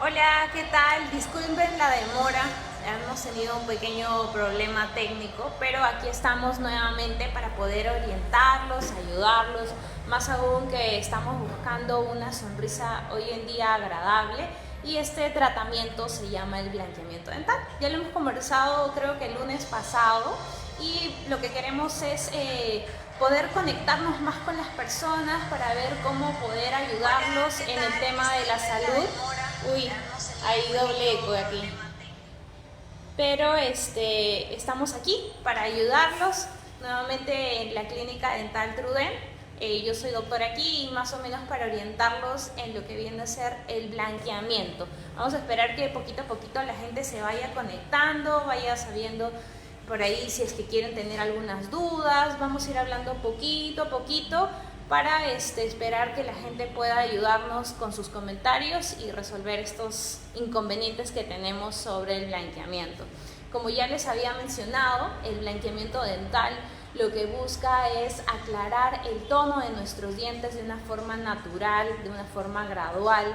Hola, ¿qué tal? Disculpen la demora, hemos tenido un pequeño problema técnico, pero aquí estamos nuevamente para poder orientarlos, ayudarlos, más aún que estamos buscando una sonrisa hoy en día agradable y este tratamiento se llama el blanqueamiento dental. Ya lo hemos conversado creo que el lunes pasado y lo que queremos es poder conectarnos más con las personas para ver cómo poder ayudarlos en el tema de la salud. Uy, hay doble eco aquí. Pero estamos aquí para ayudarlos nuevamente en la clínica dental Truden. Yo soy doctora aquí y más o menos para orientarlos en lo que viene a ser el blanqueamiento. Vamos a esperar que poquito a poquito la gente se vaya conectando, vaya sabiendo por ahí si es que quieren tener algunas dudas. Vamos a ir hablando poquito a poquito para esperar que la gente pueda ayudarnos con sus comentarios y resolver estos inconvenientes que tenemos sobre el blanqueamiento. Como ya les había mencionado, el blanqueamiento dental lo que busca es aclarar el tono de nuestros dientes de una forma natural, de una forma gradual.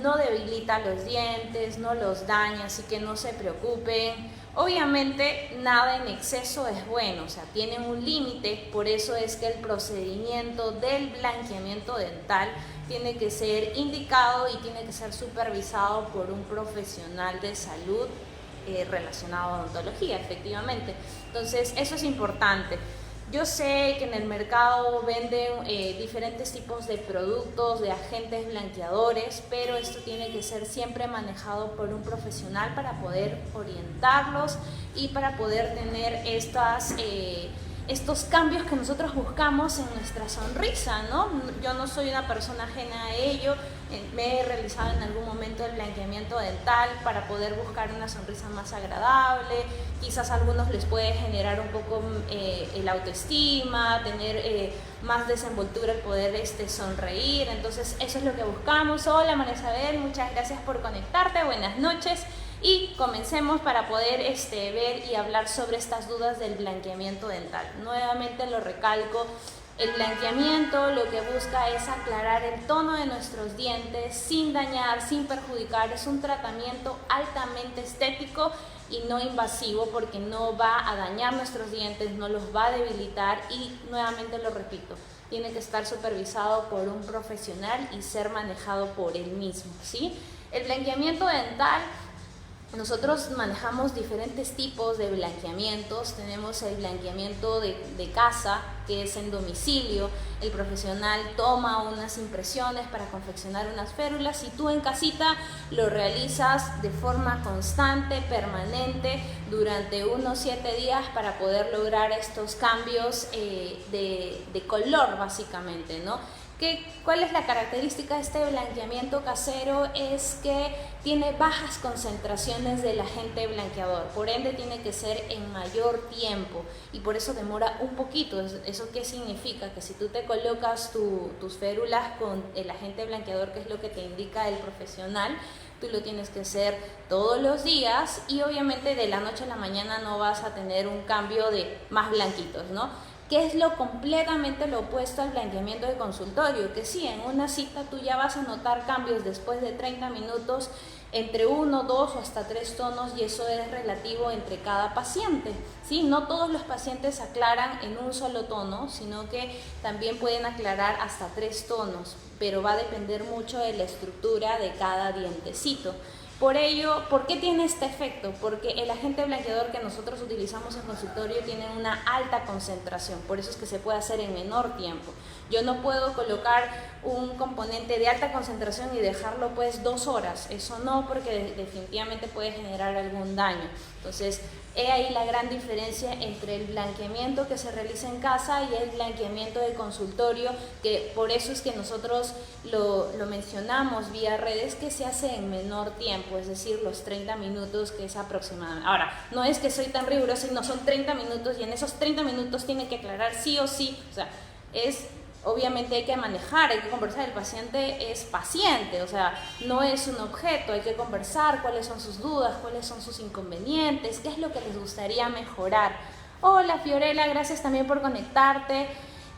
No debilita los dientes, no los daña, así que no se preocupen. Obviamente nada en exceso es bueno, o sea, tienen un límite, por eso es que el procedimiento del blanqueamiento dental tiene que ser indicado y tiene que ser supervisado por un profesional de salud relacionado a odontología, efectivamente. Entonces, eso es importante. Yo sé que en el mercado venden diferentes tipos de productos, de agentes blanqueadores, pero esto tiene que ser siempre manejado por un profesional para poder orientarlos y para poder tener estos cambios que nosotros buscamos en nuestra sonrisa, ¿no? Yo no soy una persona ajena a ello, me he realizado en algún momento el blanqueamiento dental para poder buscar una sonrisa más agradable. Quizás a algunos les puede generar un poco el autoestima, tener más desenvoltura, el poder sonreír. Entonces eso es lo que buscamos. Hola María Isabel, muchas gracias por conectarte, buenas noches. Y comencemos para poder ver y hablar sobre estas dudas del blanqueamiento dental. Nuevamente lo recalco, el blanqueamiento lo que busca es aclarar el tono de nuestros dientes sin dañar, sin perjudicar. Es un tratamiento altamente estético y no invasivo porque no va a dañar nuestros dientes, no los va a debilitar y nuevamente lo repito, tiene que estar supervisado por un profesional y ser manejado por él mismo, ¿sí? El blanqueamiento dental, nosotros manejamos diferentes tipos de blanqueamientos. Tenemos el blanqueamiento de casa, que es en domicilio. El profesional toma unas impresiones para confeccionar unas férulas y tú en casita lo realizas de forma constante, permanente, durante unos 7 días para poder lograr estos cambios de color básicamente, ¿no? ¿Cuál es la característica de este blanqueamiento casero? Es que tiene bajas concentraciones del agente blanqueador, por ende tiene que ser en mayor tiempo y por eso demora un poquito. ¿Eso qué significa? Que si tú te colocas tus férulas con el agente blanqueador, que es lo que te indica el profesional, tú lo tienes que hacer todos los días y obviamente de la noche a la mañana no vas a tener un cambio de más blanquitos, ¿no? Que es completamente lo opuesto al blanqueamiento de consultorio, que sí, en una cita tú ya vas a notar cambios después de 30 minutos entre 1, 2 o hasta 3 tonos y eso es relativo entre cada paciente, ¿sí? No todos los pacientes aclaran en un solo tono, sino que también pueden aclarar hasta 3 tonos, pero va a depender mucho de la estructura de cada dientecito. Por ello, ¿por qué tiene este efecto? Porque el agente blanqueador que nosotros utilizamos en consultorio tiene una alta concentración, por eso es que se puede hacer en menor tiempo. Yo no puedo colocar un componente de alta concentración y dejarlo pues 2 horas, eso no, porque definitivamente puede generar algún daño. Entonces, he ahí la gran diferencia entre el blanqueamiento que se realiza en casa y el blanqueamiento de consultorio, que por eso es que nosotros lo mencionamos vía redes, que se hace en menor tiempo, es decir, los 30 minutos que es aproximadamente. Ahora, no es que soy tan rigurosa y no son 30 minutos y en esos 30 minutos tiene que aclarar sí o sí, o sea, obviamente hay que manejar, hay que conversar, el paciente es paciente, o sea, no es un objeto, hay que conversar cuáles son sus dudas, cuáles son sus inconvenientes, qué es lo que les gustaría mejorar. Hola Fiorella, gracias también por conectarte.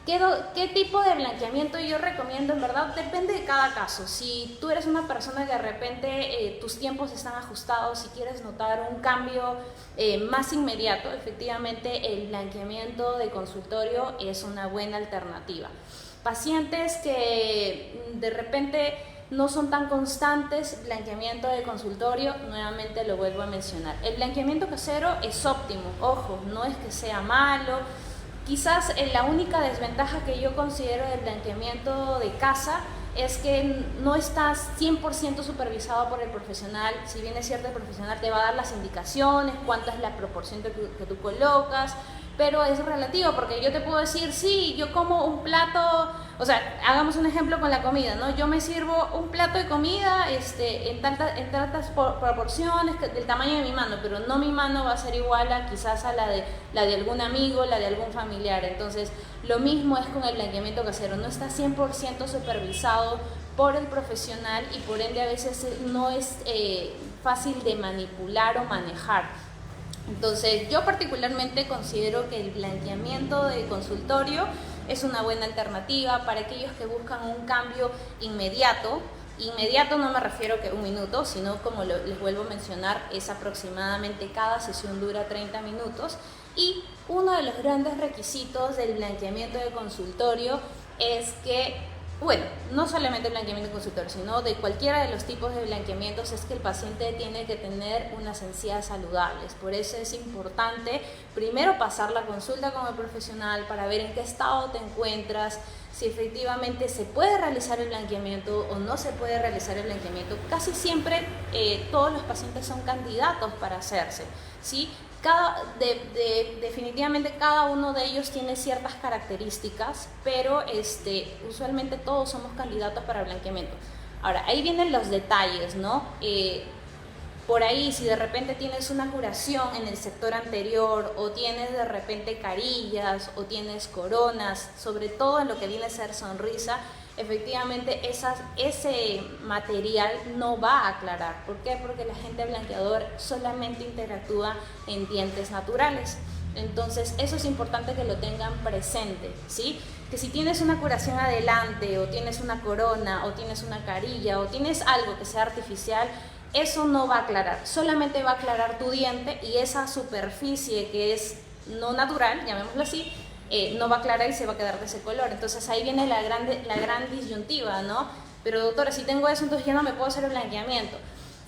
¿Qué tipo de blanqueamiento yo recomiendo? En verdad depende de cada caso. Si tú eres una persona que de repente tus tiempos están ajustados y quieres notar un cambio más inmediato, efectivamente el blanqueamiento de consultorio es una buena alternativa. Pacientes que de repente no son tan constantes, blanqueamiento de consultorio, nuevamente lo vuelvo a mencionar. El blanqueamiento casero es óptimo, ojo, no es que sea malo. Quizás la única desventaja que yo considero del blanqueamiento de casa es que no estás 100% supervisado por el profesional. Si bien es cierto, el profesional te va a dar las indicaciones, cuánta es la proporción que tú colocas, pero es relativo, porque yo te puedo decir, sí, yo como un plato, o sea, hagamos un ejemplo con la comida, ¿no? Yo me sirvo un plato de comida en tantas proporciones del tamaño de mi mano, pero no mi mano va a ser igual a quizás a la de algún amigo, la de algún familiar. Entonces, lo mismo es con el blanqueamiento casero, no está 100% supervisado por el profesional y por ende a veces no es fácil de manipular o manejar. Entonces, yo particularmente considero que el blanqueamiento de consultorio es una buena alternativa para aquellos que buscan un cambio inmediato. Inmediato no me refiero que un minuto, sino como les vuelvo a mencionar, es aproximadamente cada sesión dura 30 minutos. Y uno de los grandes requisitos del blanqueamiento de consultorio es que, bueno, no solamente el blanqueamiento de consultorio, sino de cualquiera de los tipos de blanqueamientos, es que el paciente tiene que tener unas encías saludables. Por eso es importante primero pasar la consulta con el profesional para ver en qué estado te encuentras, si efectivamente se puede realizar el blanqueamiento o no se puede realizar el blanqueamiento. Casi siempre todos los pacientes son candidatos para hacerse, ¿sí? Definitivamente cada uno de ellos tiene ciertas características, pero usualmente todos somos candidatos para blanqueamiento. Ahora, ahí vienen los detalles, ¿no? Por ahí, si de repente tienes una curación en el sector anterior, o tienes de repente carillas, o tienes coronas, sobre todo en lo que viene a ser sonrisa, efectivamente ese material no va a aclarar. ¿Por qué? Porque el agente blanqueador solamente interactúa en dientes naturales. Entonces eso es importante que lo tengan presente, ¿sí? Que si tienes una curación adelante, o tienes una corona, o tienes una carilla, o tienes algo que sea artificial, eso no va a aclarar, solamente va a aclarar tu diente, y esa superficie que es no natural, llamémoslo así, no va a aclarar y se va a quedar de ese color. Entonces ahí viene la gran disyuntiva, ¿no? Pero doctora, si tengo eso, entonces ya no me puedo hacer el blanqueamiento.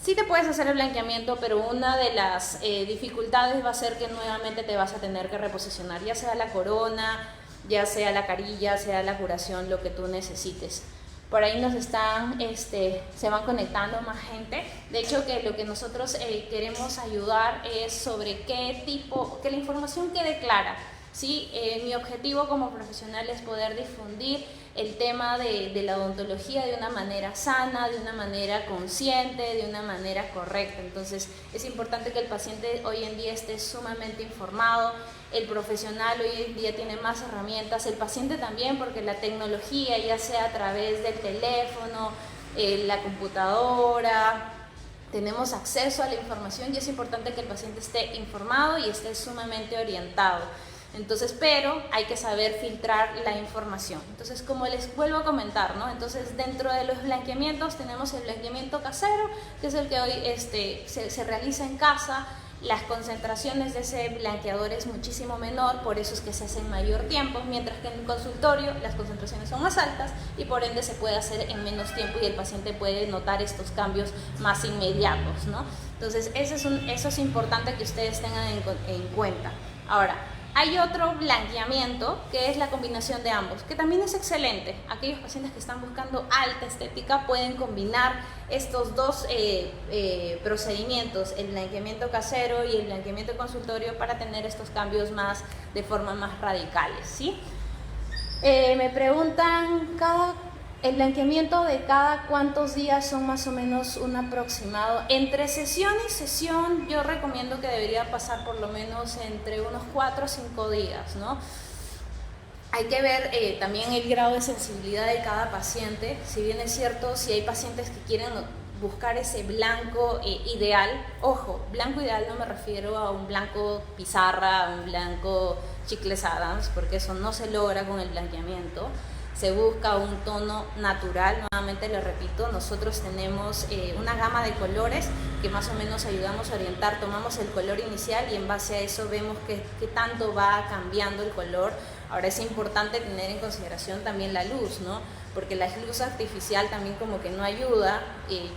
Sí te puedes hacer el blanqueamiento, pero una de las dificultades va a ser que nuevamente te vas a tener que reposicionar, ya sea la corona, ya sea la carilla, sea la curación, lo que tú necesites. Por ahí nos están, se van conectando más gente. De hecho, que lo que nosotros queremos ayudar es sobre que la información quede clara, ¿sí? Mi objetivo como profesional es poder difundir el tema de la odontología de una manera sana, de una manera consciente, de una manera correcta. Entonces es importante que el paciente hoy en día esté sumamente informado, el profesional hoy en día tiene más herramientas, el paciente también, porque la tecnología, ya sea a través del teléfono, la computadora, tenemos acceso a la información, y es importante que el paciente esté informado y esté sumamente orientado. Entonces, pero hay que saber filtrar la información. Entonces, como les vuelvo a comentar, ¿no? Entonces, dentro de los blanqueamientos tenemos el blanqueamiento casero, que es el que hoy se realiza en casa. Las concentraciones de ese blanqueador es muchísimo menor, por eso es que se hace en mayor tiempo, mientras que en el consultorio las concentraciones son más altas y por ende se puede hacer en menos tiempo y el paciente puede notar estos cambios más inmediatos, ¿no? Entonces, eso es importante que ustedes tengan en cuenta. Ahora, hay otro blanqueamiento que es la combinación de ambos, que también es excelente. Aquellos pacientes que están buscando alta estética pueden combinar estos dos procedimientos, el blanqueamiento casero y el blanqueamiento consultorio, para tener estos cambios de forma más radicales, ¿sí? Me preguntan, el blanqueamiento de cada cuántos días son más o menos un aproximado. Entre sesión y sesión yo recomiendo que debería pasar por lo menos entre unos 4 o 5 días, ¿no? Hay que ver también el grado de sensibilidad de cada paciente. Si bien es cierto, si hay pacientes que quieren buscar ese blanco ideal. Ojo, blanco ideal no me refiero a un blanco pizarra, a un blanco Chicles Adams, porque eso no se logra con el blanqueamiento. Se busca un tono natural. Nuevamente lo repito, nosotros tenemos una gama de colores que más o menos ayudamos a orientar. Tomamos el color inicial y en base a eso vemos qué tanto va cambiando el color. Ahora es importante tener en consideración también la luz, ¿no? Porque la luz artificial también como que no ayuda.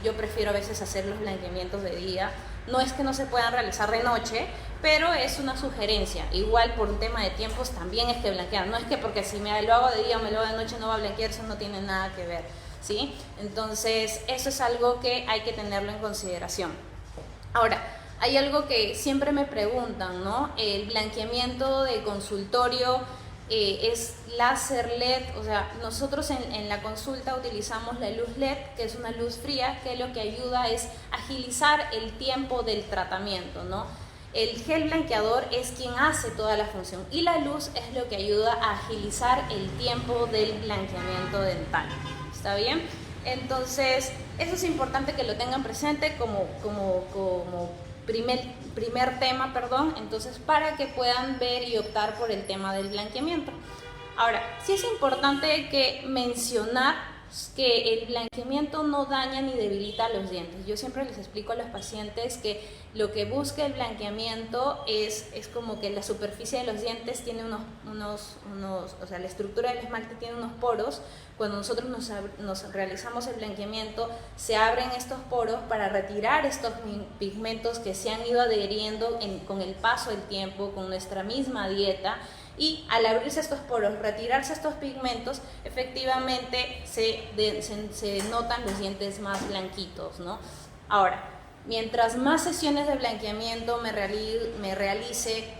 Yo prefiero a veces hacer los blanqueamientos de día. No es que no se puedan realizar de noche, pero es una sugerencia. Igual por un tema de tiempos también es que blanquear. No es que porque si me lo hago de día o me lo hago de noche no va a blanquear, eso no tiene nada que ver, ¿sí? Entonces eso es algo que hay que tenerlo en consideración. Ahora, hay algo que siempre me preguntan, ¿no? El blanqueamiento de consultorio es láser LED. O sea, nosotros en la consulta utilizamos la luz LED, que es una luz fría, que lo que ayuda es agilizar el tiempo del tratamiento, ¿no? El gel blanqueador es quien hace toda la función y la luz es lo que ayuda a agilizar el tiempo del blanqueamiento dental. ¿Está bien? Entonces, eso es importante que lo tengan presente como primer tema, entonces para que puedan ver y optar por el tema del blanqueamiento. Ahora, sí es importante que mencionar que el blanqueamiento no daña ni debilita los dientes. Yo siempre les explico a los pacientes que lo que busca el blanqueamiento es como que la superficie de los dientes tiene o sea, la estructura del esmalte tiene unos poros. Cuando nosotros nos realizamos el blanqueamiento, se abren estos poros para retirar estos pigmentos que se han ido adheriendo con el paso del tiempo, con nuestra misma dieta. Y al abrirse estos poros, retirarse estos pigmentos, efectivamente se notan los dientes más blanquitos, ¿no? Ahora, mientras más sesiones de blanqueamiento me realice,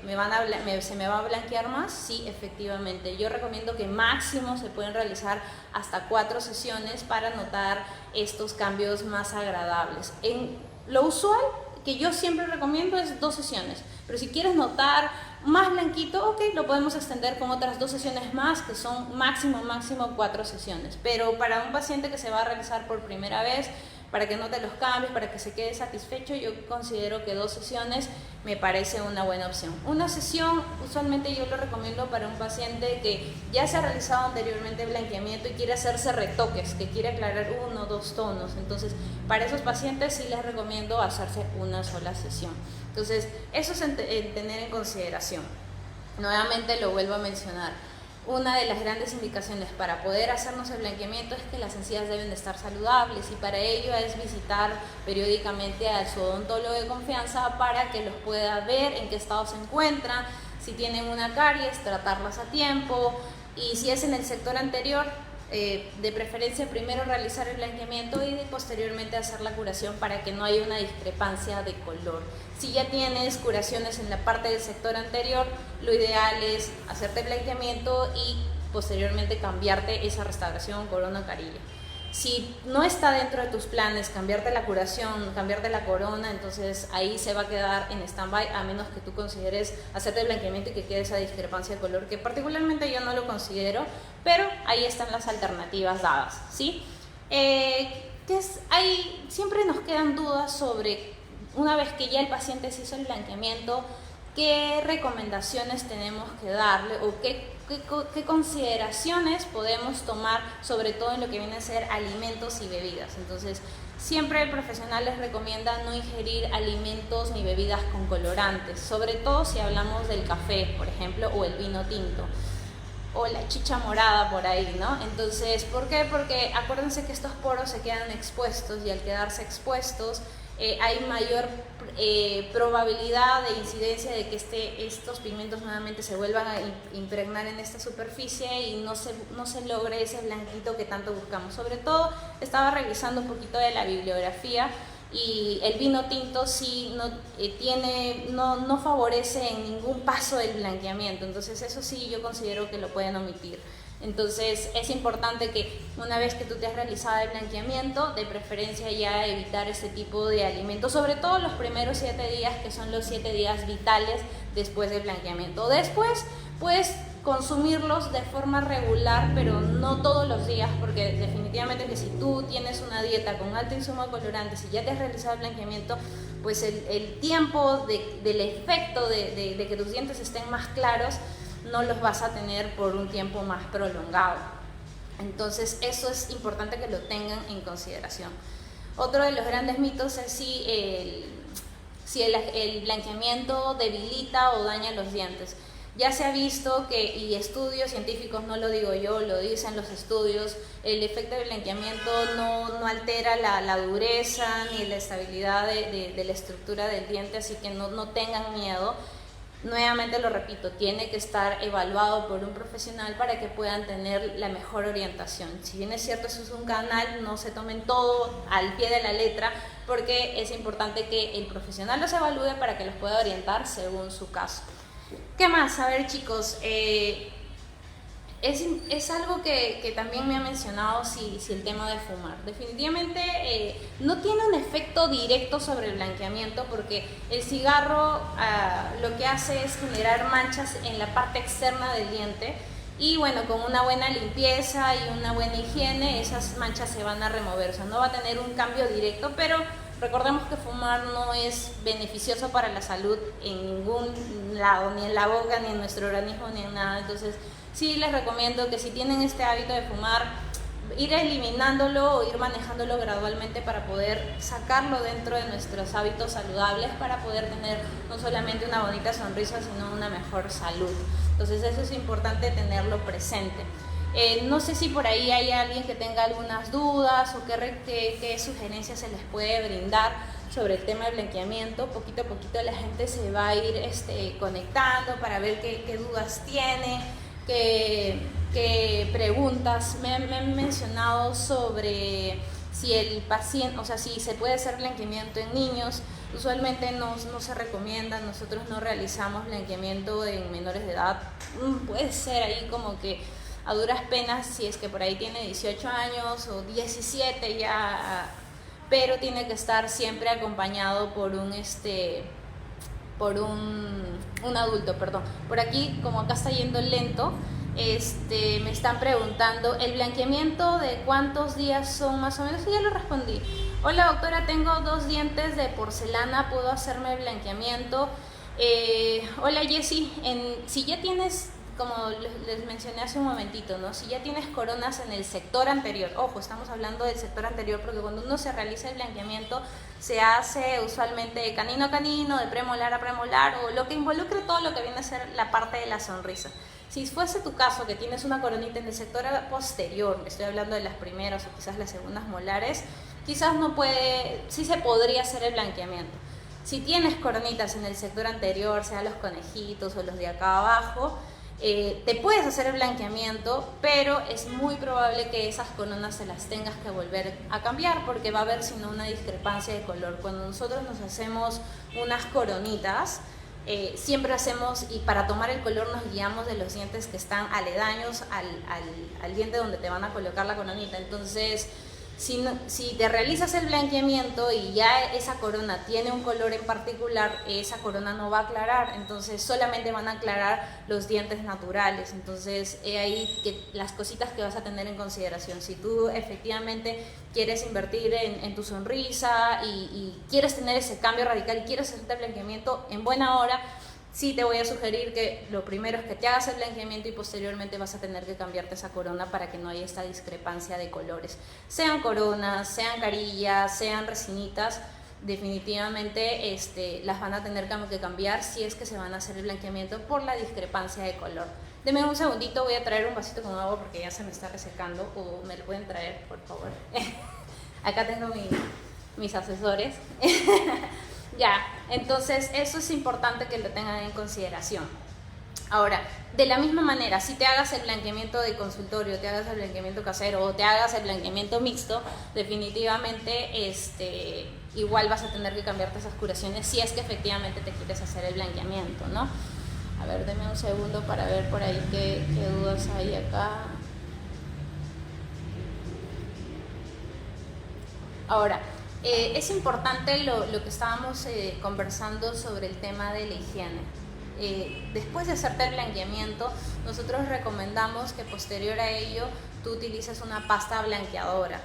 se me va a blanquear más. Sí, efectivamente. Yo recomiendo que máximo se pueden realizar hasta 4 sesiones para notar estos cambios más agradables. Lo usual que yo siempre recomiendo es 2 sesiones, pero si quieres notar más blanquito, ok, lo podemos extender con otras 2 sesiones más, que son máximo 4 sesiones. Pero para un paciente que se va a realizar por primera vez, para que note los cambios, para que se quede satisfecho, yo considero que 2 sesiones me parece una buena opción. Una sesión, usualmente yo lo recomiendo para un paciente que ya se ha realizado anteriormente blanqueamiento y quiere hacerse retoques, que quiere aclarar 1 o 2 tonos. Entonces, para esos pacientes sí les recomiendo hacerse una sola sesión. Entonces, eso es tener en consideración. Nuevamente lo vuelvo a mencionar. Una de las grandes indicaciones para poder hacernos el blanqueamiento es que las encías deben de estar saludables, y para ello es visitar periódicamente a su odontólogo de confianza para que los pueda ver en qué estado se encuentran, si tienen una caries, tratarlas a tiempo, y si es en el sector anterior, de preferencia primero realizar el blanqueamiento y posteriormente hacer la curación para que no haya una discrepancia de color. Si ya tienes curaciones en la parte del sector anterior, lo ideal es hacerte el blanqueamiento y posteriormente cambiarte esa restauración, corona o carilla. Si no está dentro de tus planes cambiarte la curación, cambiarte la corona, entonces ahí se va a quedar en stand-by, a menos que tú consideres hacerte el blanqueamiento y que quede esa discrepancia de color, que particularmente yo no lo considero, pero ahí están las alternativas dadas, ¿sí? Siempre nos quedan dudas sobre, una vez que ya el paciente se hizo el blanqueamiento, qué recomendaciones tenemos que darle o qué consideraciones podemos tomar, sobre todo en lo que viene a ser alimentos y bebidas. Entonces, siempre el profesional les recomienda no ingerir alimentos ni bebidas con colorantes, sobre todo si hablamos del café, por ejemplo, o el vino tinto, o la chicha morada por ahí, ¿no? Entonces, ¿por qué? Porque acuérdense que estos poros se quedan expuestos, y al quedarse expuestos hay mayor probabilidad de incidencia de que estos pigmentos nuevamente se vuelvan a impregnar en esta superficie y no se logre ese blanquito que tanto buscamos. Sobre todo, estaba revisando un poquito de la bibliografía, y el vino tinto sí no favorece en ningún paso del blanqueamiento. Entonces eso sí yo considero que lo pueden omitir. Entonces es importante que una vez que tú te has realizado el blanqueamiento, de preferencia ya evitar este tipo de alimentos, sobre todo los primeros 7 días, que son los 7 días vitales después del blanqueamiento. Después, pues consumirlos de forma regular, pero no todos los días, porque definitivamente que si tú tienes una dieta con alto insumo de colorantes y ya te has realizado el blanqueamiento, pues el tiempo del efecto de que tus dientes estén más claros no los vas a tener por un tiempo más prolongado. Entonces eso es importante que lo tengan en consideración. Otro de los grandes mitos es si el blanqueamiento debilita o daña los dientes. Ya se ha visto que, y estudios científicos, no lo digo yo, lo dicen los estudios, el efecto del blanqueamiento no altera la dureza ni la estabilidad de la estructura del diente, así que no tengan miedo. Nuevamente lo repito, tiene que estar evaluado por un profesional para que puedan tener la mejor orientación. Si bien es cierto, eso es un canal, no se tomen todo al pie de la letra, porque es importante que el profesional los evalúe para que los pueda orientar según su caso. ¿Qué más? A ver, chicos, es algo que también me ha mencionado si el tema de fumar. Definitivamente no tiene un efecto directo sobre el blanqueamiento, porque el cigarro lo que hace es generar manchas en la parte externa del diente, y bueno, con una buena limpieza y una buena higiene esas manchas se van a remover. O sea, no va a tener un cambio directo, pero recordemos que fumar no es beneficioso para la salud en ningún lado, ni en la boca, ni en nuestro organismo, ni en nada. Entonces sí les recomiendo que si tienen este hábito de fumar, ir eliminándolo o ir manejándolo gradualmente para poder sacarlo dentro de nuestros hábitos saludables, para poder tener no solamente una bonita sonrisa, sino una mejor salud. Entonces eso es importante tenerlo presente. No sé si por ahí hay alguien que tenga algunas dudas o qué sugerencias se les puede brindar sobre el tema del blanqueamiento. Poquito a poquito la gente se va a ir conectando para ver qué dudas tiene, qué preguntas. Me han mencionado sobre si el paciente, o sea, si se puede hacer blanqueamiento en niños. Usualmente no se recomienda, nosotros no realizamos blanqueamiento en menores de edad. Puede ser ahí como que a duras penas, si es que por ahí tiene 18 años o 17 ya, pero tiene que estar siempre acompañado por un adulto, perdón. Por aquí, como acá está yendo lento, me están preguntando, ¿el blanqueamiento de cuántos días son más o menos? Sí, ya lo respondí. Hola doctora, tengo 2 dientes de porcelana, ¿puedo hacerme blanqueamiento? Hola Jessie, si ya tienes, como les mencioné hace un momentito, ¿no? Si ya tienes coronas en el sector anterior, ojo, estamos hablando del sector anterior, porque cuando uno se realiza el blanqueamiento se hace usualmente de canino a canino, de premolar a premolar, o lo que involucre todo lo que viene a ser la parte de la sonrisa. Si fuese tu caso que tienes una coronita en el sector posterior, estoy hablando de las primeras o quizás las segundas molares, quizás sí se podría hacer el blanqueamiento. Si tienes coronitas en el sector anterior, sea los conejitos o los de acá abajo, te puedes hacer el blanqueamiento, pero es muy probable que esas coronas se las tengas que volver a cambiar, porque va a haber sino una discrepancia de color. Cuando nosotros nos hacemos unas coronitas, siempre hacemos, y para tomar el color nos guiamos de los dientes que están aledaños al diente donde te van a colocar la coronita. Entonces si te realizas el blanqueamiento y ya esa corona tiene un color en particular, esa corona no va a aclarar, entonces solamente van a aclarar los dientes naturales. Entonces ahí las cositas que vas a tener en consideración. Si tú efectivamente quieres invertir en tu sonrisa y quieres tener ese cambio radical y quieres hacerte el blanqueamiento en buena hora, sí te voy a sugerir que lo primero es que te hagas el blanqueamiento y posteriormente vas a tener que cambiarte esa corona para que no haya esta discrepancia de colores. Sean coronas, sean carillas, sean resinitas, definitivamente las van a tener que cambiar si es que se van a hacer el blanqueamiento por la discrepancia de color. Denme un segundito, voy a traer un vasito con agua porque ya se me está resecando, o me lo pueden traer, por favor. Acá tengo mis asesores. Ya, entonces eso es importante que lo tengan en consideración. Ahora, de la misma manera, si te hagas el blanqueamiento de consultorio, te hagas el blanqueamiento casero o te hagas el blanqueamiento mixto, definitivamente igual vas a tener que cambiarte esas curaciones si es que efectivamente te quieres hacer el blanqueamiento, ¿no? A ver, denme un segundo para ver por ahí qué dudas hay acá. Ahora, es importante lo que estábamos conversando sobre el tema de la higiene. después de hacerte el blanqueamiento, nosotros recomendamos que posterior a ello tú utilices una pasta blanqueadora.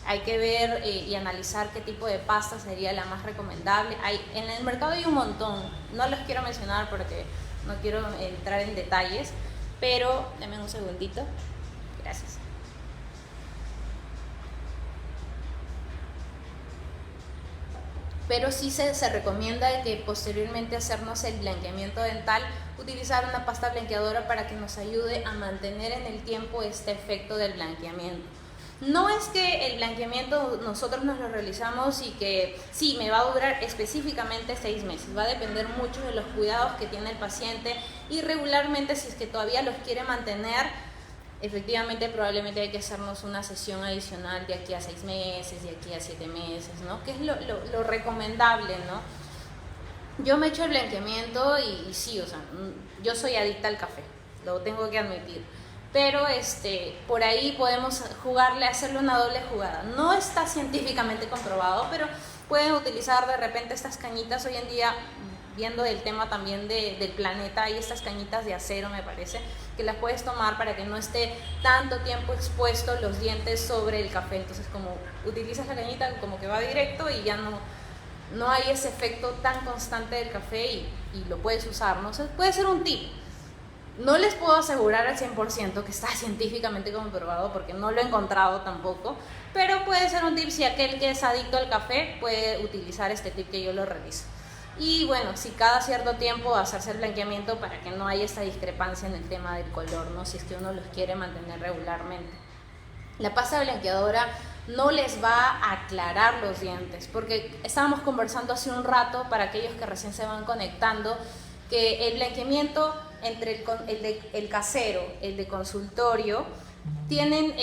Hay que ver y analizar qué tipo de pasta sería la más recomendable. En el mercado hay un montón, no los quiero mencionar porque no quiero entrar en detalles, pero denme un segundito. Gracias. Pero sí se recomienda que posteriormente hacernos el blanqueamiento dental, utilizar una pasta blanqueadora para que nos ayude a mantener en el tiempo este efecto del blanqueamiento. No es que el blanqueamiento nosotros nos lo realizamos y que sí, me va a durar específicamente 6 meses. Va a depender mucho de los cuidados que tiene el paciente y regularmente, si es que todavía los quiere mantener, efectivamente probablemente hay que hacernos una sesión adicional de aquí a 6 meses, de aquí a 7 meses, ¿no? Que es lo recomendable, ¿no? Yo me he hecho el blanqueamiento y sí, o sea, yo soy adicta al café, lo tengo que admitir. Pero por ahí podemos jugarle, hacerle una doble jugada. No está científicamente comprobado, pero pueden utilizar de repente estas cañitas hoy en día, viendo el tema también del planeta, hay estas cañitas de acero, me parece, que las puedes tomar para que no esté tanto tiempo expuesto los dientes sobre el café. Entonces, como utilizas la cañita, como que va directo y ya no hay ese efecto tan constante del café y lo puedes usar, ¿no? O sea, puede ser un tip. No les puedo asegurar al 100% que está científicamente comprobado porque no lo he encontrado tampoco, pero puede ser un tip si aquel que es adicto al café puede utilizar este tip que yo lo realizo. Y bueno, si cada cierto tiempo hacerse el blanqueamiento para que no haya esta discrepancia en el tema del color, ¿no? Si es que uno los quiere mantener regularmente. La pasta blanqueadora no les va a aclarar los dientes, porque estábamos conversando hace un rato, para aquellos que recién se van conectando, que el blanqueamiento entre el casero, el de consultorio, tienen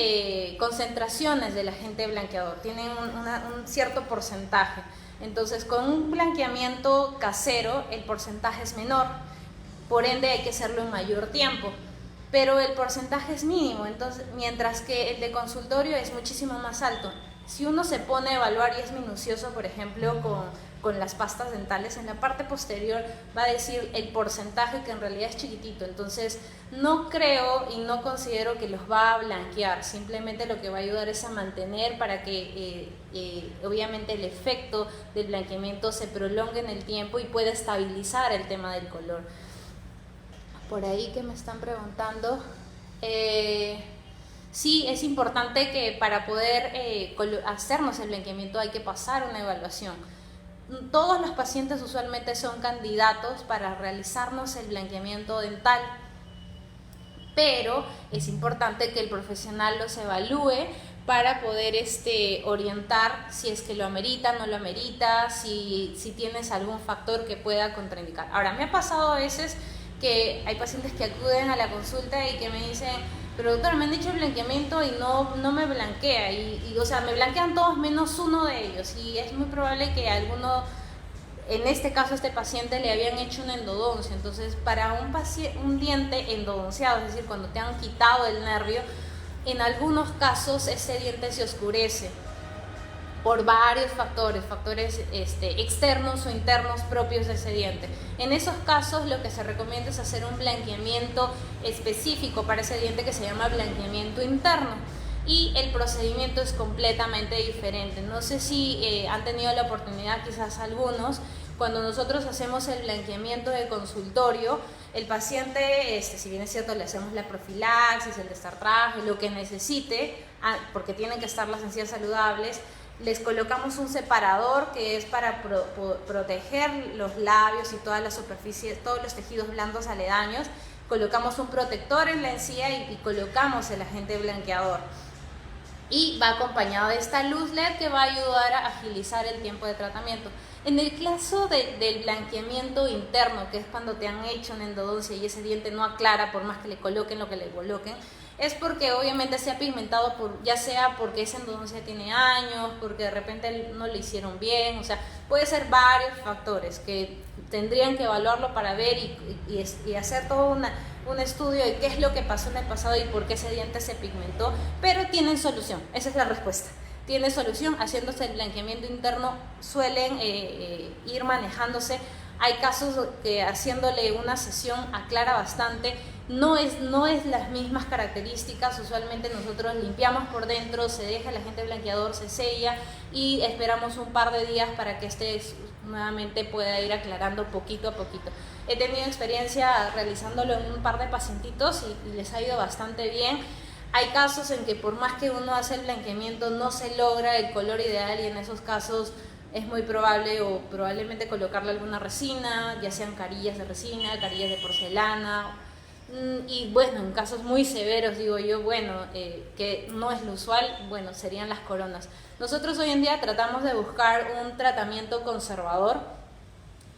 concentraciones del agente blanqueador, tienen un cierto porcentaje. Entonces, con un blanqueamiento casero, el porcentaje es menor, por ende hay que hacerlo en mayor tiempo, pero el porcentaje es mínimo, entonces, mientras que el de consultorio es muchísimo más alto. Si uno se pone a evaluar y es minucioso, por ejemplo, con las pastas dentales, en la parte posterior va a decir el porcentaje, que en realidad es chiquitito. Entonces no creo y no considero que los va a blanquear, simplemente lo que va a ayudar es a mantener para que obviamente el efecto del blanqueamiento se prolongue en el tiempo y pueda estabilizar el tema del color. Por ahí que me están preguntando, sí, es importante que para poder hacernos el blanqueamiento hay que pasar una evaluación. Todos los pacientes usualmente son candidatos para realizarnos el blanqueamiento dental, pero es importante que el profesional los evalúe para poder orientar si es que lo amerita, no lo amerita, si tienes algún factor que pueda contraindicar. Ahora, me ha pasado a veces que hay pacientes que acuden a la consulta y que me dicen: pero doctora, me han dicho el blanqueamiento y no me blanquea, o sea, me blanquean todos menos uno de ellos, y es muy probable que alguno, en este caso este paciente, le habían hecho una endodoncia. Entonces, para un diente endodonciado, es decir, cuando te han quitado el nervio, en algunos casos ese diente se oscurece por varios factores externos o internos propios de ese diente. En esos casos lo que se recomienda es hacer un blanqueamiento específico para ese diente, que se llama blanqueamiento interno, y el procedimiento es completamente diferente. No sé si han tenido la oportunidad, quizás algunos, cuando nosotros hacemos el blanqueamiento de consultorio, el paciente, si bien es cierto, le hacemos la profilaxis, el destartraje, lo que necesite, porque tienen que estar las encías saludables. Les colocamos un separador que es para proteger los labios y todas las superficies, todos los tejidos blandos aledaños. Colocamos un protector en la encía y colocamos el agente blanqueador. Y va acompañado de esta luz LED que va a ayudar a agilizar el tiempo de tratamiento. En el caso del blanqueamiento interno, que es cuando te han hecho una endodoncia y ese diente no aclara por más que le coloquen lo que le coloquen, es porque obviamente se ha pigmentado, ya sea porque esa endodoncia tiene años, porque de repente no le hicieron bien, o sea, puede ser varios factores que tendrían que evaluarlo para ver y hacer todo un estudio de qué es lo que pasó en el pasado y por qué ese diente se pigmentó, pero tienen solución, esa es la respuesta. Tiene solución, haciéndose el blanqueamiento interno suelen ir manejándose Hay casos que haciéndole una sesión aclara bastante. No es las mismas características. Usualmente nosotros limpiamos por dentro, se deja el agente blanqueador, se sella y esperamos un par de días para que este nuevamente pueda ir aclarando poquito a poquito. He tenido experiencia realizándolo en un par de pacientitos y les ha ido bastante bien. Hay casos en que por más que uno hace el blanqueamiento no se logra el color ideal, y en esos casos es muy probable o probablemente colocarle alguna resina, ya sean carillas de resina, carillas de porcelana. Y bueno, en casos muy severos, digo yo, bueno, que no es lo usual, bueno, serían las coronas. Nosotros hoy en día tratamos de buscar un tratamiento conservador,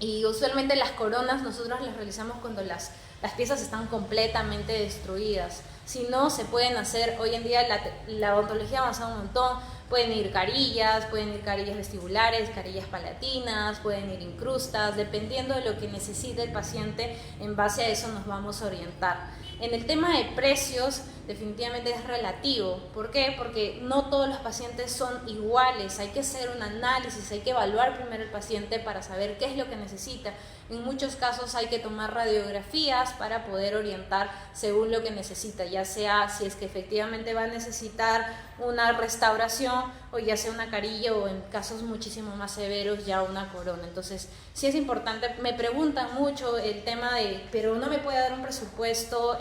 y usualmente las coronas nosotros las realizamos cuando las piezas están completamente destruidas. Si no, se pueden hacer, hoy en día la odontología ha avanzado un montón, pueden ir carillas vestibulares, carillas palatinas, pueden ir incrustas, dependiendo de lo que necesite el paciente. En base a eso nos vamos a orientar. En el tema de precios, definitivamente es relativo. ¿Por qué? Porque no todos los pacientes son iguales. Hay que hacer un análisis, hay que evaluar primero el paciente para saber qué es lo que necesita. En muchos casos hay que tomar radiografías para poder orientar según lo que necesita, ya sea si es que efectivamente va a necesitar una restauración o ya sea una carilla, o en casos muchísimo más severos ya una corona. Entonces sí es importante. Me preguntan mucho el tema de, pero no me puede dar un presupuesto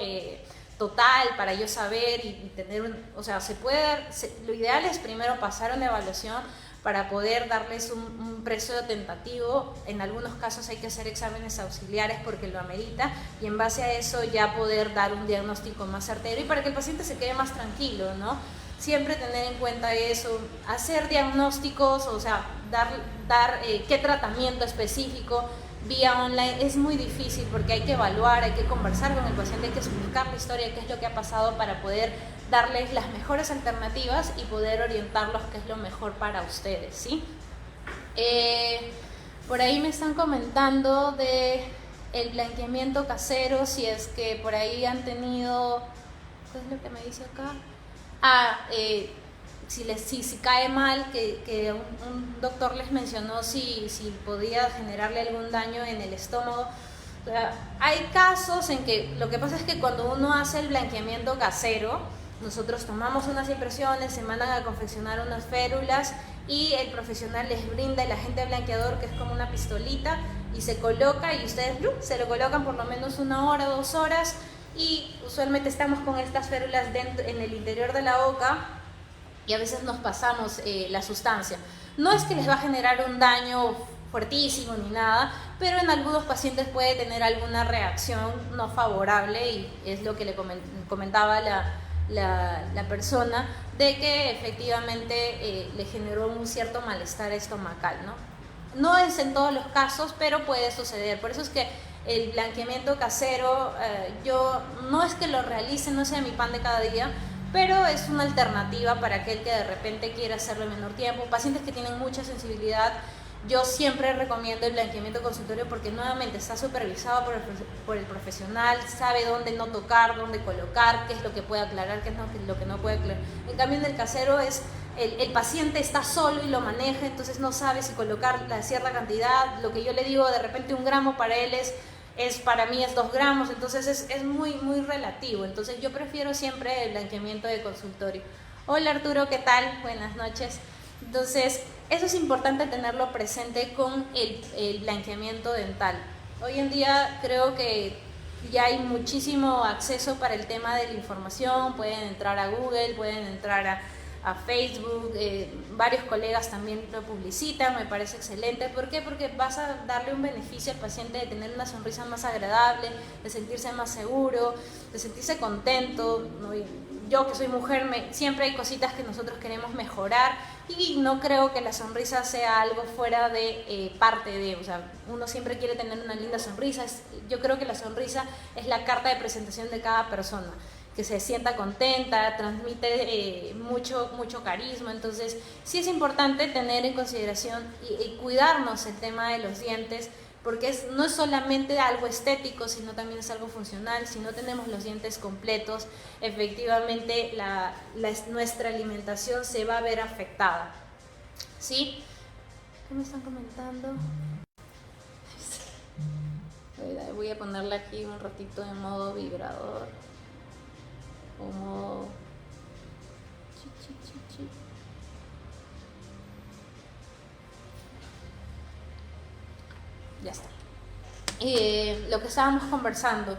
total para yo saber y tener o sea, se puede dar, lo ideal es primero pasar una evaluación para poder darles un precio tentativo. En algunos casos hay que hacer exámenes auxiliares porque lo amerita, y en base a eso ya poder dar un diagnóstico más certero y para que el paciente se quede más tranquilo, ¿no? Siempre tener en cuenta eso, hacer diagnósticos, o sea, dar qué tratamiento específico vía online es muy difícil porque hay que evaluar, hay que conversar con el paciente, hay que explicar la historia, qué es lo que ha pasado para poder darles las mejores alternativas y poder orientarlos qué es lo mejor para ustedes, ¿sí? Por ahí me están comentando de el blanqueamiento casero, si es que por ahí han tenido, ¿qué es lo que me dice acá? Si cae mal, que un doctor les mencionó si podía generarle algún daño en el estómago. O sea, hay casos en que lo que pasa es que cuando uno hace el blanqueamiento casero, nosotros tomamos unas impresiones, se mandan a confeccionar unas férulas y el profesional les brinda el agente blanqueador, que es como una pistolita, y se coloca, y ustedes se lo colocan por lo menos 1 hora, 2 horas, y usualmente estamos con estas férulas dentro, en el interior de la boca, y a veces nos pasamos la sustancia. No es que les va a generar un daño fuertísimo ni nada, pero en algunos pacientes puede tener alguna reacción no favorable, y es lo que le comentaba la persona, de que efectivamente le generó un cierto malestar estomacal, ¿no? No es en todos los casos, pero puede suceder. Por eso es que el blanqueamiento casero, yo no es que lo realice, no sea mi pan de cada día, pero es una alternativa para aquel que de repente quiera hacerlo en menor tiempo. Pacientes que tienen mucha sensibilidad, yo siempre recomiendo el blanqueamiento consultorio porque nuevamente está supervisado por el profesional, sabe dónde no tocar, dónde colocar, qué es lo que puede aclarar, qué es lo que no puede aclarar. En cambio, en el casero el paciente está solo y lo maneja, entonces no sabe si colocar la cierta cantidad. Lo que yo le digo, de repente 1 gramo para él para mí es 2 gramos, entonces es muy, muy relativo. Entonces yo prefiero siempre el blanqueamiento de consultorio. Hola Arturo, ¿qué tal? Buenas noches. Entonces, eso es importante tenerlo presente con el blanqueamiento dental. Hoy en día creo que ya hay muchísimo acceso para el tema de la información. Pueden entrar a Google, pueden entrar a Facebook, varios colegas también lo publicitan, me parece excelente. ¿Por qué? Porque vas a darle un beneficio al paciente de tener una sonrisa más agradable, de sentirse más seguro, de sentirse contento, ¿no? Yo que soy mujer, siempre hay cositas que nosotros queremos mejorar, y no creo que la sonrisa sea algo fuera de parte de, o sea, uno siempre quiere tener una linda sonrisa. Yo creo que la sonrisa es la carta de presentación de cada persona, que se sienta contenta, transmite mucho carisma. Entonces sí es importante tener en consideración y cuidarnos el tema de los dientes, porque no es solamente algo estético, sino también es algo funcional. Si no tenemos los dientes completos, efectivamente nuestra alimentación se va a ver afectada, ¿sí? ¿Qué me están comentando? Voy a ponerle aquí un ratito en modo vibrador o modo chi, chi, chi, chi. Ya está. Lo que estábamos conversando,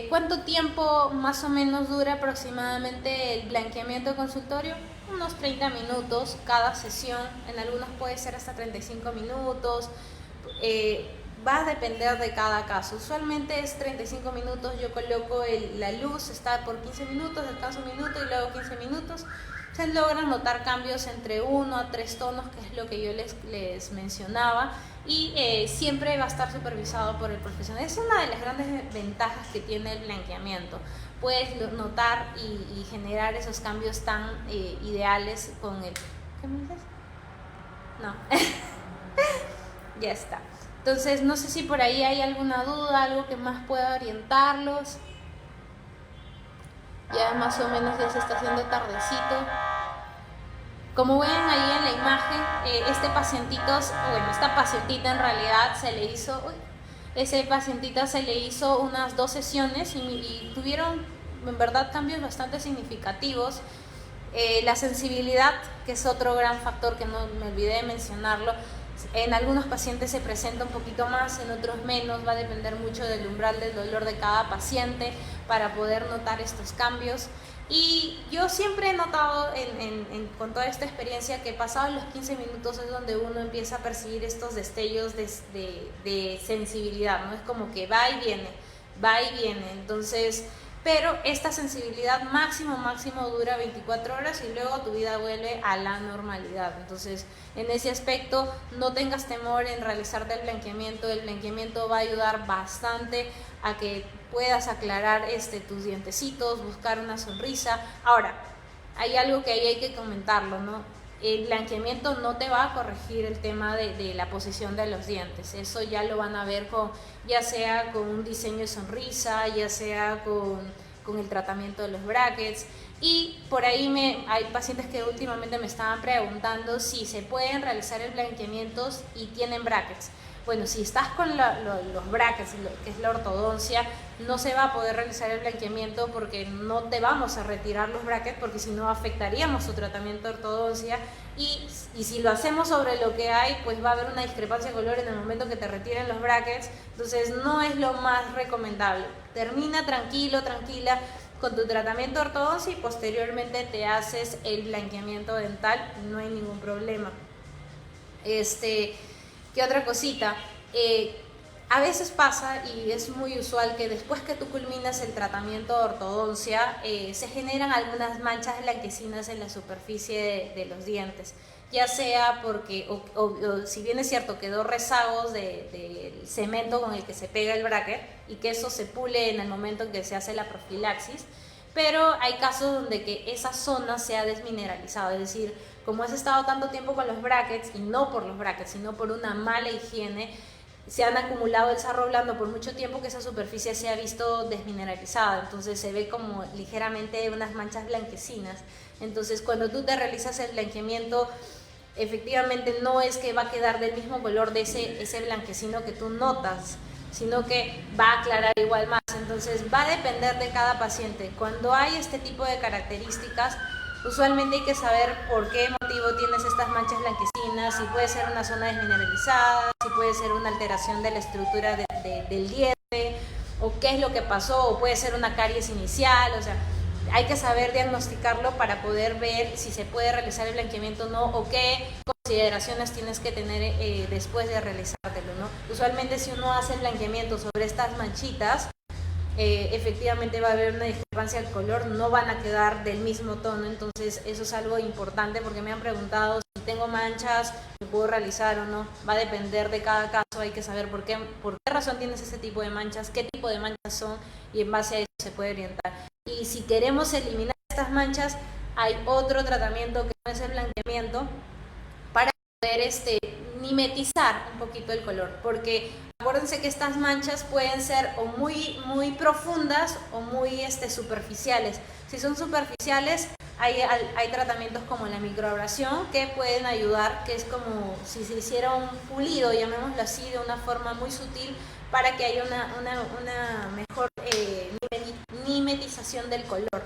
¿cuánto tiempo más o menos dura aproximadamente el blanqueamiento consultorio? Unos 30 minutos cada sesión, en algunos puede ser hasta 35 minutos, va a depender de cada caso. Usualmente es 35 minutos, yo coloco la luz, está por 15 minutos, descanso un minuto y luego 15 minutos. Se logran notar cambios entre 1 a 3 tonos, que es lo que yo les mencionaba, y siempre va a estar supervisado por el profesional. Es una de las grandes ventajas que tiene el blanqueamiento. Puedes notar y generar esos cambios tan ideales con el... ¿Qué me dices? No. Ya está. Entonces, no sé si por ahí hay alguna duda, algo que más pueda orientarlos. Ya más o menos ya se está haciendo tardecito. Como ven ahí en la imagen, esta pacientita en realidad ese pacientita se le hizo unas 2 sesiones y tuvieron en verdad cambios bastante significativos. La sensibilidad, que es otro gran factor que no me olvidé de mencionarlo, en algunos pacientes se presenta un poquito más, en otros menos, va a depender mucho del umbral del dolor de cada paciente para poder notar estos cambios. Y yo siempre he notado con toda esta experiencia que pasados los 15 minutos es donde uno empieza a percibir estos destellos de sensibilidad, ¿no? Es como que va y viene, entonces... Pero esta sensibilidad máximo dura 24 horas y luego tu vida vuelve a la normalidad. Entonces, en ese aspecto, no tengas temor en realizarte el blanqueamiento va a ayudar bastante a que puedas aclarar tus dientecitos, buscar una sonrisa. Ahora, hay algo que ahí hay que comentarlo, ¿no? El blanqueamiento no te va a corregir el tema de la posición de los dientes. Eso ya lo van a ver ya sea con un diseño de sonrisa, ya sea con el tratamiento de los brackets. Y por ahí hay pacientes que últimamente me estaban preguntando si se pueden realizar el blanqueamiento y tienen brackets. Bueno, si estás con los brackets, que es la ortodoncia, no se va a poder realizar el blanqueamiento porque no te vamos a retirar los brackets, porque si no afectaríamos tu tratamiento de ortodoncia, y si lo hacemos sobre lo que hay, pues va a haber una discrepancia de color en el momento que te retiren los brackets. Entonces no es lo más recomendable. Termina tranquila con tu tratamiento de ortodoncia y posteriormente te haces el blanqueamiento dental, no hay ningún problema. ¿Qué otra cosita? A veces pasa, y es muy usual, que después que tú culminas el tratamiento de ortodoncia, se generan algunas manchas blanquecinas en la superficie de los dientes, ya sea porque, o si bien es cierto, quedó rezagos del cemento con el que se pega el bracket y que eso se pule en el momento en que se hace la profilaxis, pero hay casos donde que esa zona se ha desmineralizado, es decir, como has estado tanto tiempo con los brackets, y no por los brackets, sino por una mala higiene, se han acumulado el sarro blando por mucho tiempo que esa superficie se ha visto desmineralizada, entonces se ve como ligeramente unas manchas blanquecinas. Entonces cuando tú te realizas el blanqueamiento, efectivamente no es que va a quedar del mismo color de ese blanquecino que tú notas, sino que va a aclarar igual más. Entonces va a depender de cada paciente. Cuando hay este tipo de características, usualmente hay que saber por qué motivo tienes estas manchas blanquecinas, si puede ser una zona desmineralizada, si puede ser una alteración de la estructura del diente, o qué es lo que pasó, o puede ser una caries inicial. O sea, hay que saber diagnosticarlo para poder ver si se puede realizar el blanqueamiento o no, o qué consideraciones tienes que tener después de realizártelo, ¿no? Usualmente si uno hace el blanqueamiento sobre estas manchitas, efectivamente va a haber una discrepancia de color, no van a quedar del mismo tono. Entonces eso es algo importante, porque me han preguntado si tengo manchas, ¿me puedo realizar o no? Va a depender de cada caso, hay que saber por qué razón tienes ese tipo de manchas, qué tipo de manchas son, y en base a eso se puede orientar. Y si queremos eliminar estas manchas, hay otro tratamiento que no es el blanqueamiento, para poder mimetizar un poquito el color, porque acuérdense que estas manchas pueden ser o muy profundas o muy superficiales. Si son superficiales, hay tratamientos como la microabrasión que pueden ayudar, que es como si se hiciera un pulido, llamémoslo así, de una forma muy sutil, para que haya una mejor mimetización del color.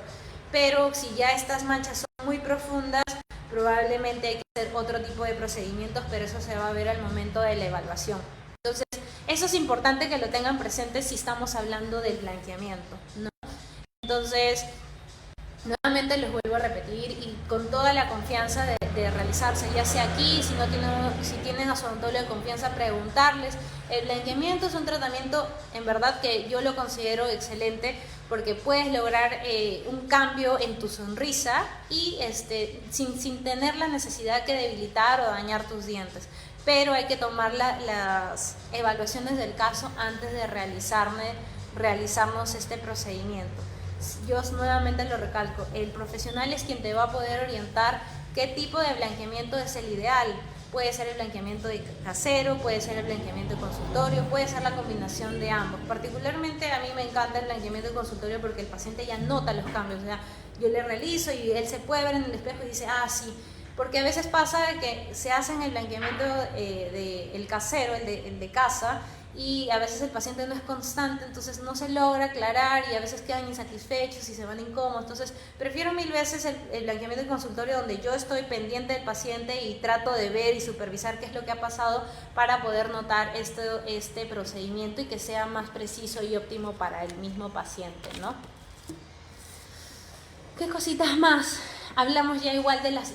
Pero si ya estas manchas son muy profundas, probablemente hay que hacer otro tipo de procedimientos, pero eso se va a ver al momento de la evaluación. Entonces, eso es importante que lo tengan presente si estamos hablando del blanqueamiento, ¿no? Entonces, nuevamente les vuelvo a repetir y con toda la confianza de realizarse, ya sea aquí, si tienen a su odontólogo de confianza, preguntarles. El blanqueamiento es un tratamiento en verdad que yo lo considero excelente porque puedes lograr un cambio en tu sonrisa y sin tener la necesidad de debilitar o dañar tus dientes. Pero hay que tomar las evaluaciones del caso antes de realizarnos este procedimiento. Yo nuevamente lo recalco, el profesional es quien te va a poder orientar qué tipo de blanqueamiento es el ideal. Puede ser el blanqueamiento de casero, puede ser el blanqueamiento de consultorio, puede ser la combinación de ambos. Particularmente a mí me encanta el blanqueamiento de consultorio porque el paciente ya nota los cambios. O sea, yo le realizo y él se puede ver en el espejo y dice, ah, sí. Porque a veces pasa que se hacen el blanqueamiento del casero, el de casa, y a veces el paciente no es constante, entonces no se logra aclarar y a veces quedan insatisfechos y se van incómodos. Entonces prefiero mil veces el blanqueamiento del consultorio, donde yo estoy pendiente del paciente y trato de ver y supervisar qué es lo que ha pasado para poder notar este procedimiento y que sea más preciso y óptimo para el mismo paciente, ¿no? ¿Qué cositas más? Hablamos ya igual de los